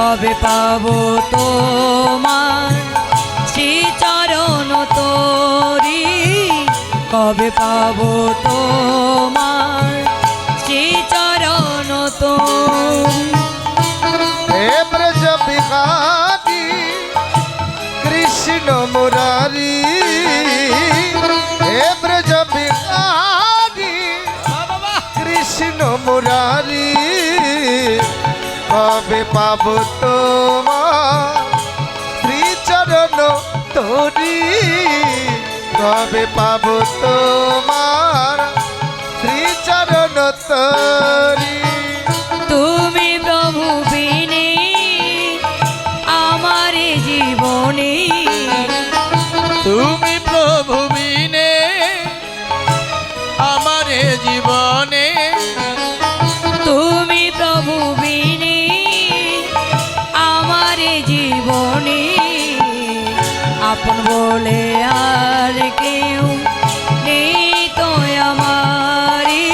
কবে পাবো তোমার শ্রীচরণ তোরি, কবে পাবো তোমার শ্রীচরণ তোরি। হে ব্রজ বিহারী কৃষ্ণ মুরারি, হে ব্রজ বিহারী কৃষ্ণ মুরারি, কবে পাবো তোমার শ্রীচরণ তোরি, কবে পাবো তোমার শ্রীচরণ তোরি। তুমি প্রভু বিনে আমার জীবনে, তুমি প্রভু বিনে আমার জীবনে, তুমি প্রভু বিনে আমার জীবনে, আপন বলে আর কেউ নেই তো আমারি,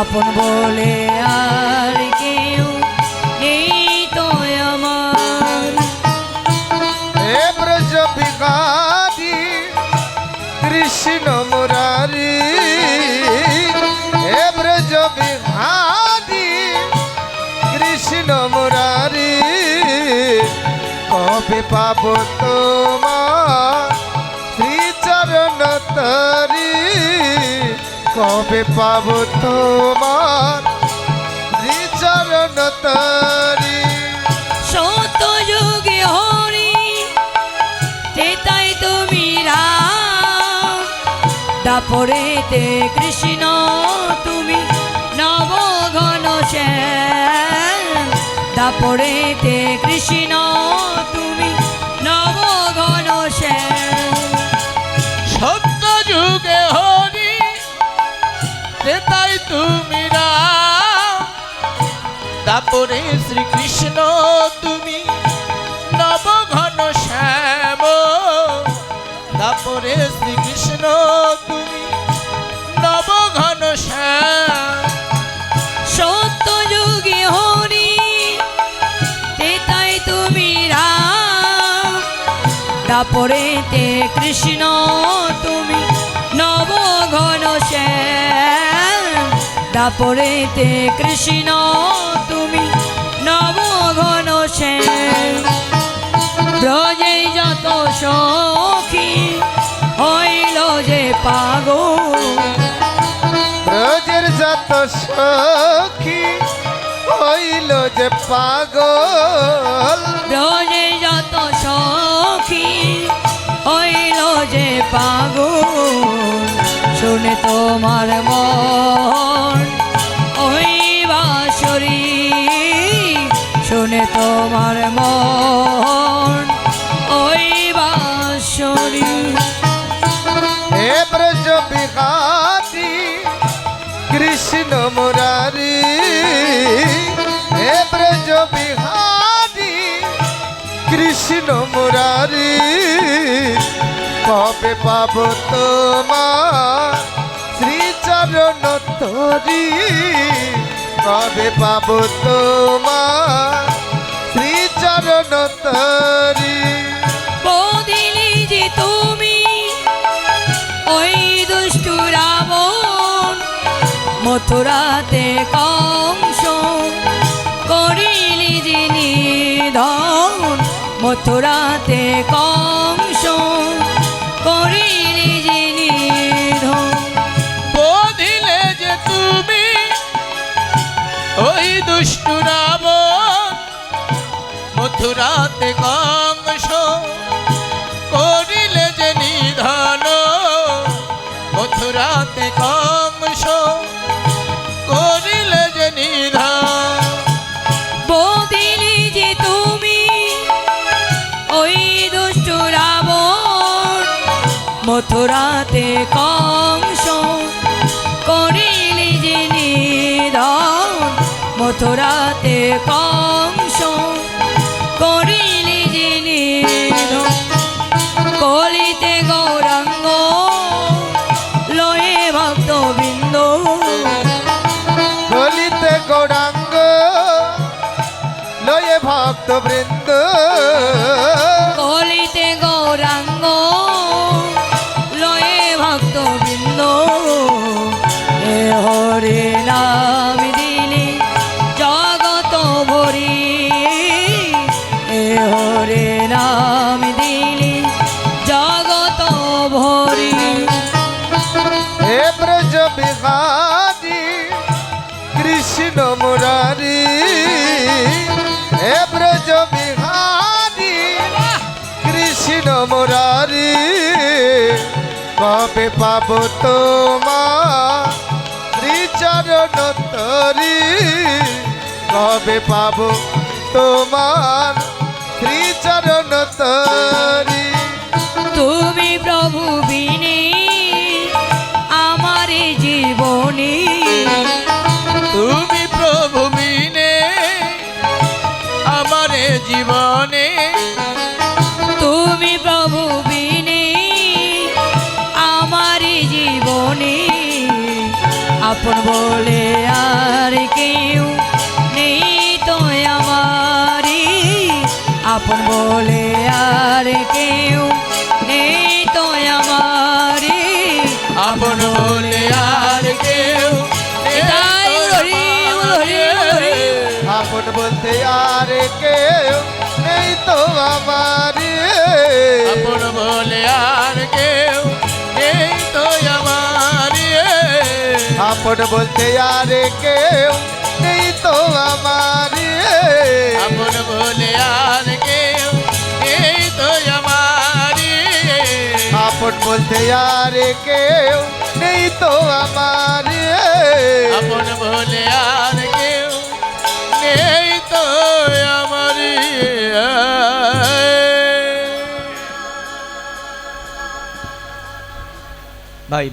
আপন বলে আর কেউ নেই তো আমার। হে ব্রজ বিহারী কৃষ্ণ মুরারি, হে ব্রজ বিহারী কৃষ্ণ মুরারি, কবে পাবো তোমার শ্রীচরণ তোরি, কবে পাবো তোমার শ্রীচরণ তোরি। সত্য যুগে হরি তেতাই তুমি রাম, দাপরেতে কৃষ্ণ তুমি নব ঘন শ্যাম, দাপরেতে কৃষ্ণ তুমি নব ঘন শ্যাম। সত্য যুগে হরি তাই তুমি রাম, তারপরে শ্রীকৃষ্ণ তুমি নব ঘন শ্যাম, তারপরে শ্রীকৃষ্ণ তুমি নব ঘন শ্যাম। সত্য যুগে হরি তেতাই তুমি রাম, দাপরেতে কৃষ্ণ তুমি নব ঘন শ্যাম, দাপরেতে কৃষ্ণ তুমি নব ঘন শ্যাম। ব্রজে যত সখী হইল যে পাগল, ব্রজের যত সখী হইল যে পাগল, ব্রজে যত সখী হইল যে পাগল, শুনে তোমার মন ওই বাঁশরি, শুনে তোমার মন ওই বাঁশরি। হে ব্রজ বিহারী কৃষ্ণ মুরারি, হে ব্রজ বিহারী কৃষ্ণ মুরারি, কবে পাবো তোমার শ্রীচরণ তোরি, কবে পাবো তোমার শ্রীচরণ তোরি। বদিলি যে তুমি ওই দুষ্টু রাবণ, মথুরাতে কংস করিলি যে নিধন, মথুরাতে কংস করিলি যে নিধন। বধিলে যে তুমি ওই দুষ্টু রাবণ, মথুরাতে কংস করিলে যে নিধন, মথুরাতে কংস করিলে যে নিধন। বদিলি যে তুমি ওই দুষ্টু রাবণ, মথুরাতে কংস করিলি যে নিধন, মথুরাতে কংস করিলি যে নিধন। কলিতে গৌরাঙ্গ লয়ে ভক্তবৃন্দ, কলিতে গৌরাঙ্গ লয়ে ভক্ত কৃষ্ণ মুরারি হে ব্রজ বিহারি কৃষ্ণ মুরারি কবে পাব তোমার শ্রীচরণ তরি কবে পাব তোমার শ্রীচরণ তরি তুমি প্রভু বিনে আমার জীবনে তুমি প্রভু বিনে আমার জীবনে তুমি প্রভু বিনে আমার জীবনে আপন বলে আর কেউ নেই তো আমারি আপন বলে আর কেউ নেই তো আমারি আপন বলে আর কেউ নেই তো তাই হরি, হরি, হরি। আপন বলতে আর কেউ নেই তো আমার আপন বলে আর কেউ নেই তো আমার আপন বলতে আর কেউ নেই তো আমার আপন বলে আর কেউ নেই তো আমার আপন বলতে আর কেউ নেই তো আমার আপন বলে আর কেউ নেই তো আমার ভাই